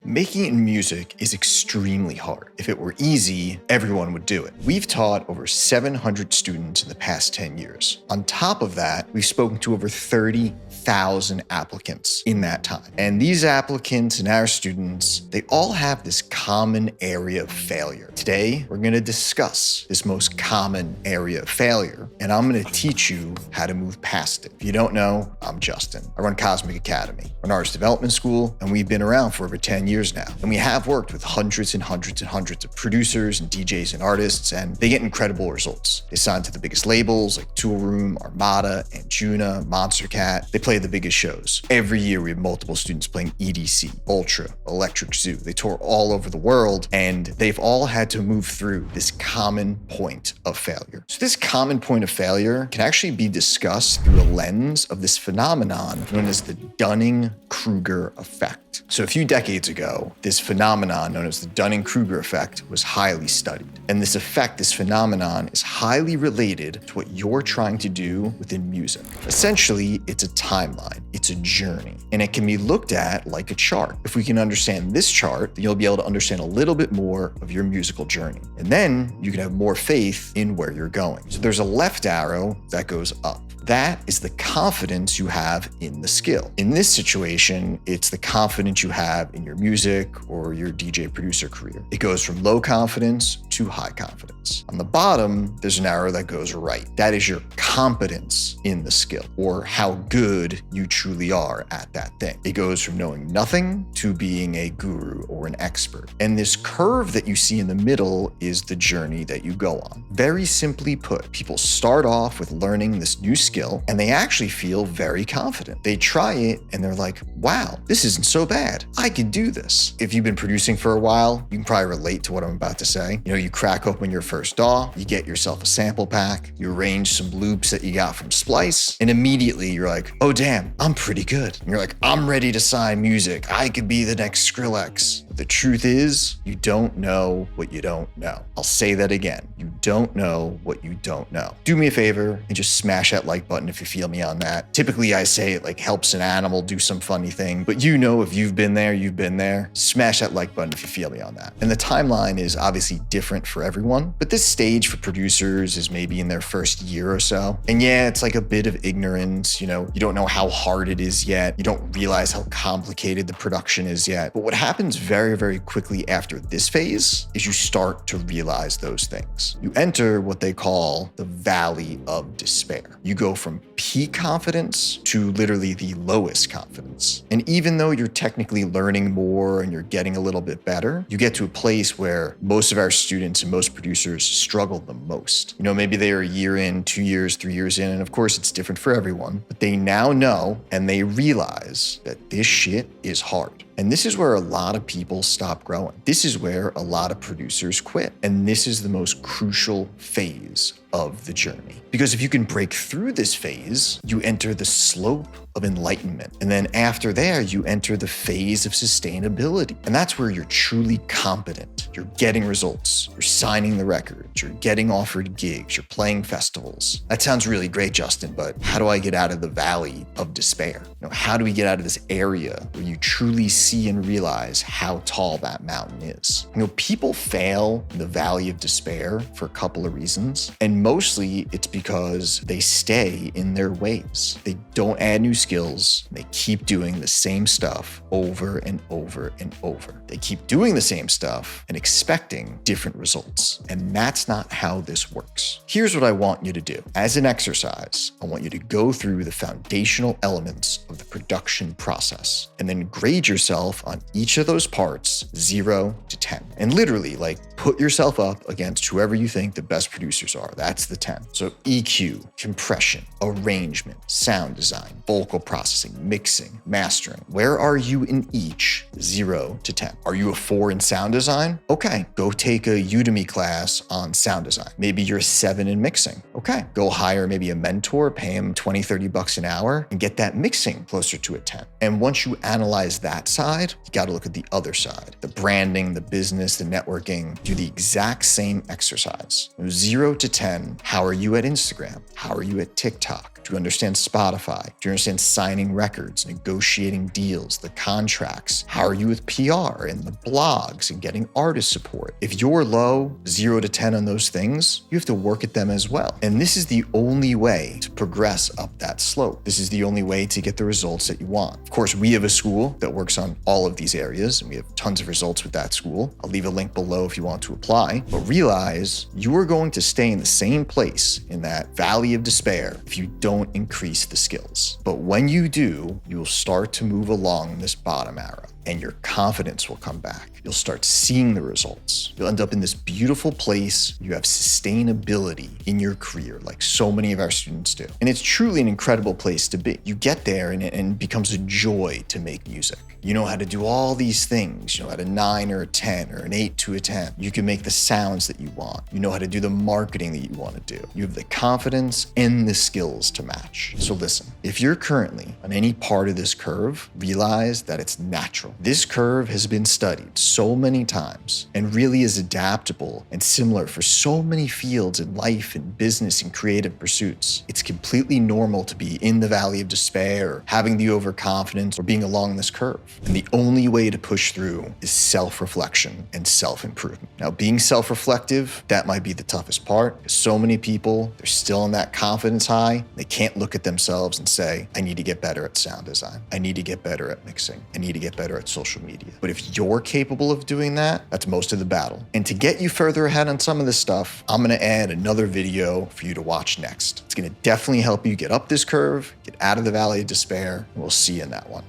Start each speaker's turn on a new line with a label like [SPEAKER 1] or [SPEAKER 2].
[SPEAKER 1] Making it in music is extremely hard. If it were easy, everyone would do it. We've taught over 700 students in the past 10 years. On top of that, we've spoken to over 30,000 applicants in that time. And these applicants and our students, they all have this common area of failure. Today, we're going to discuss this most common area of failure, and I'm going to teach you how to move past it. If you don't know, I'm Justin. I run Cosmic Academy. We're an artist development school, and we've been around for over 10 years now. And we have worked with hundreds and hundreds and hundreds of producers and DJs and artists, and they get incredible results. They sign to the biggest labels like Tool Room, Armada, Anjuna, Monstercat. They play the biggest shows. Every year we have multiple students playing EDC, Ultra, Electric Zoo. They tour all over the world, and they've all had to move through this common point of failure. So this common point of failure can actually be discussed through a lens of this phenomenon known as the Dunning-Kruger effect. So a few decades ago, this phenomenon known as the Dunning-Kruger effect was highly studied. And this effect, this phenomenon, is highly related to what you're trying to do within music. Essentially, it's a timeline, it's a journey, and it can be looked at like a chart. If we can understand this chart, then you'll be able to understand a little bit more of your musical journey. And then you can have more faith in where you're going. So there's a left arrow that goes up. That is the confidence you have in the skill. In this situation, it's the confidence you have in your music or your DJ producer career. It goes from low confidence to high confidence. On the bottom, there's an arrow that goes right. That is your competence in the skill, or how good you truly are at that thing. It goes from knowing nothing to being a guru or an expert. And this curve that you see in the middle is the journey that you go on. Very simply put, people start off with learning this new skill, and they actually feel very confident. They try it and they're like, wow, this isn't so bad. I can do this. If you've been producing for a while, you can probably relate to what I'm about to say. You crack open your first DAW, you get yourself a sample pack, you arrange some loops that you got from Splice, and immediately you're like, oh damn, I'm pretty good. And you're like, I'm ready to sign music. I could be the next Skrillex. The truth is, you don't know what you don't know. I'll say that again. You don't know what you don't know. Do me a favor and just smash that like button if you feel me on that. Typically I say it like helps an animal do some funny thing, but if you've been there, you've been there. Smash that like button if you feel me on that. And the timeline is obviously different for everyone, but this stage for producers is maybe in their first year or so. And yeah, it's like a bit of ignorance. You don't know how hard it is yet. You don't realize how complicated the production is yet. But what happens very, very quickly after this phase is you start to realize those things. You enter what they call the valley of despair. You go from peak confidence to literally the lowest confidence. And even though you're technically learning more and you're getting a little bit better, you get to a place where most of our students and most producers struggle the most. Maybe they are a year in, 2 years, 3 years in, and of course it's different for everyone, but they now know and they realize that this shit is hard. And this is where a lot of people stop growing. This is where a lot of producers quit. And this is the most crucial phase of the journey. Because if you can break through this phase, you enter the slope of enlightenment. And then after there, you enter the phase of sustainability. And that's where you're truly competent. You're getting results. You're signing the records. You're getting offered gigs. You're playing festivals. That sounds really great, Justin, but how do I get out of the valley of despair? How do we get out of this area where you truly see and realize how tall that mountain is? People fail in the valley of despair for a couple of reasons. And mostly it's because they stay in their ways. They don't add new skills. They keep doing the same stuff over and over and over. They keep doing the same stuff and expecting different results. And that's not how this works. Here's what I want you to do. As an exercise, I want you to go through the foundational elements of the production process and then grade yourself on each of those parts 0 to 10. And literally put yourself up against whoever you think the best producers are. That's the 10. So EQ, compression, arrangement, sound design, vocal processing, mixing, mastering. Where are you in each 0 to 10? Are you a 4 in sound design? Okay, go take a Udemy class on sound design. Maybe you're a 7 in mixing. Okay, go hire maybe a mentor, pay him $20-30 an hour and get that mixing closer to a 10. And once you analyze that side, you got to look at the other side, the branding, the business, the networking. Do the exact same exercise. 0 to 10 understand, how are you at Instagram? How are you at TikTok? Do you understand Spotify? Do you understand signing records, negotiating deals, the contracts? How are you with PR and the blogs and getting artist support? If you're low, 0 to 10 on those things, you have to work at them as well. And this is the only way to progress up that slope. This is the only way to get the results that you want. Of course, we have a school that works on all of these areas, and we have tons of results with that school. I'll leave a link below if you want to apply. But realize you are going to stay in the same place in that valley of despair if you don't increase the skills. But when you do, you'll start to move along this bottom arrow, and your confidence will come back. You'll start seeing the results. You'll end up in this beautiful place. You have sustainability in your career, like so many of our students do. And it's truly an incredible place to be. You get there and it becomes a joy to make music. You know how to do all these things. You know how to 9 or a 10 or an 8 to a 10. You can make the sounds that you want. You know how to do the marketing that you want to do. You have the confidence and the skills to match. So listen, if you're currently on any part of this curve, realize that it's natural. This curve has been studied so many times and really is adaptable and similar for so many fields in life and business and creative pursuits. It's completely normal to be in the valley of despair or having the overconfidence or being along this curve. And the only way to push through is self-reflection and self-improvement. Now, being self-reflective, that might be the toughest part, because so many people, they're still on that confidence high. They can't look at themselves and say, I need to get better at sound design. I need to get better at mixing. I need to get better at social media. But if you're capable of doing that, that's most of the battle. And to get you further ahead on some of this stuff, I'm gonna add another video for you to watch next. It's gonna definitely help you get up this curve, get out of the valley of despair, and we'll see you in that one.